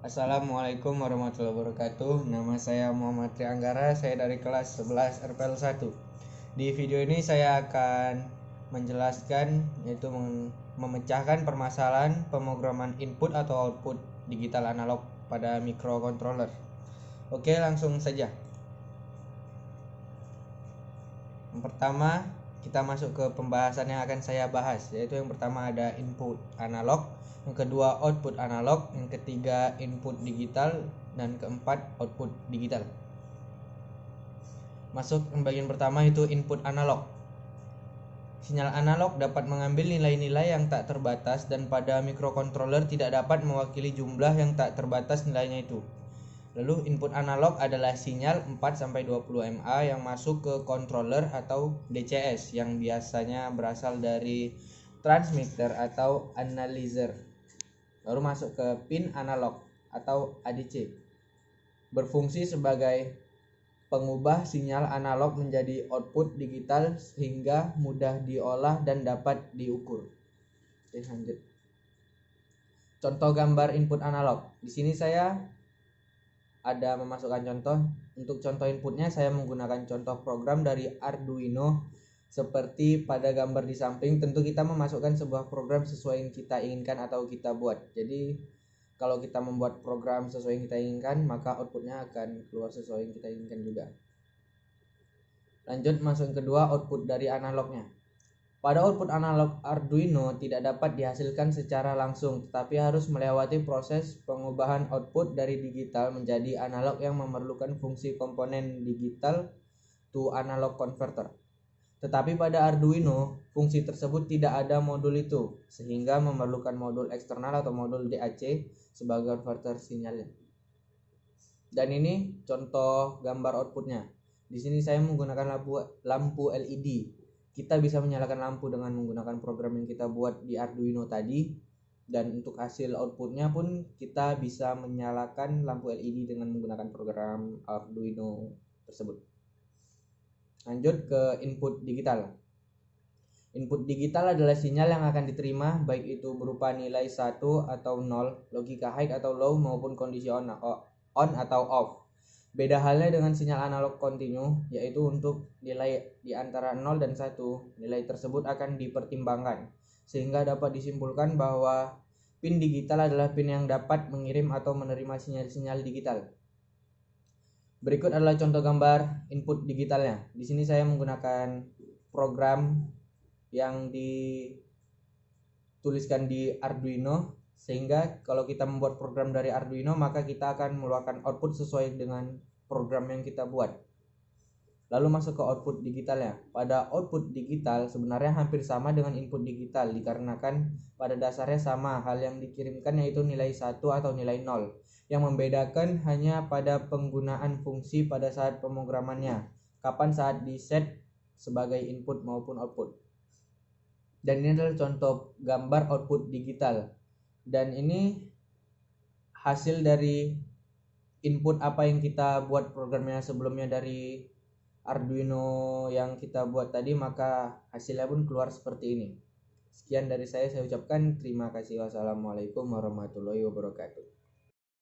Assalamualaikum warahmatullahi wabarakatuh. Nama saya Muhammad Trianggara, saya dari kelas 11 RPL 1. Di video ini saya akan menjelaskan yaitu memecahkan permasalahan pemrograman input atau output digital analog pada microcontroller. Oke, langsung saja. Yang pertama, kita masuk ke pembahasan yang akan saya bahas, yaitu yang pertama ada input analog, yang kedua output analog, yang ketiga input digital, dan keempat output digital. Masuk yang bagian pertama itu input analog. Sinyal analog dapat mengambil nilai-nilai yang tak terbatas dan pada microcontroller tidak dapat mewakili jumlah yang tak terbatas nilainya itu. Lalu input analog adalah sinyal 4-20 mA yang masuk ke controller atau DCS yang biasanya berasal dari transmitter atau analyzer. Lalu masuk ke pin analog atau ADC. Berfungsi sebagai pengubah sinyal analog menjadi output digital sehingga mudah diolah dan dapat diukur. Oke, lanjut. Contoh gambar input analog. Di sini saya ada memasukkan contoh. Untuk contoh inputnya saya menggunakan contoh program dari Arduino seperti pada gambar di samping. Tentu kita memasukkan sebuah program sesuai yang kita inginkan atau kita buat. Jadi kalau kita membuat program sesuai yang kita inginkan, maka outputnya akan keluar sesuai yang kita inginkan juga. Lanjut, masuk yang kedua, output dari analognya. Pada output analog Arduino tidak dapat dihasilkan secara langsung, tetapi harus melewati proses pengubahan output dari digital menjadi analog yang memerlukan fungsi komponen digital to analog converter. Tetapi pada Arduino, fungsi tersebut tidak ada modul itu, sehingga memerlukan modul eksternal atau modul DAC sebagai konverter sinyalnya. Dan ini contoh gambar outputnya. Di sini saya menggunakan lampu LED. Kita bisa menyalakan lampu dengan menggunakan program yang kita buat di Arduino tadi. Dan untuk hasil outputnya pun kita bisa menyalakan lampu LED dengan menggunakan program Arduino tersebut. Lanjut ke input digital. Input digital adalah sinyal yang akan diterima baik itu berupa nilai 1 atau 0, logika high atau low maupun kondisi on atau off. Beda halnya dengan sinyal analog kontinu, yaitu untuk nilai di antara 0 dan 1, nilai tersebut akan dipertimbangkan sehingga dapat disimpulkan bahwa pin digital adalah pin yang dapat mengirim atau menerima sinyal-sinyal digital. Berikut adalah contoh gambar input digitalnya. Di sini saya menggunakan program yang dituliskan di Arduino, sehingga kalau kita membuat program dari Arduino maka kita akan mengeluarkan output sesuai dengan program yang kita buat. Lalu masuk ke output digitalnya. Pada output digital sebenarnya hampir sama dengan input digital dikarenakan pada dasarnya sama, hal yang dikirimkan yaitu nilai 1 atau nilai 0. Yang membedakan hanya pada penggunaan fungsi pada saat pemrogramannya, kapan saat di set sebagai input maupun output. Dan ini adalah contoh gambar output digital. Dan ini hasil dari input apa yang kita buat programnya sebelumnya dari Arduino yang kita buat tadi, maka hasilnya pun keluar seperti ini. Sekian dari saya ucapkan terima kasih. Wassalamualaikum warahmatullahi wabarakatuh.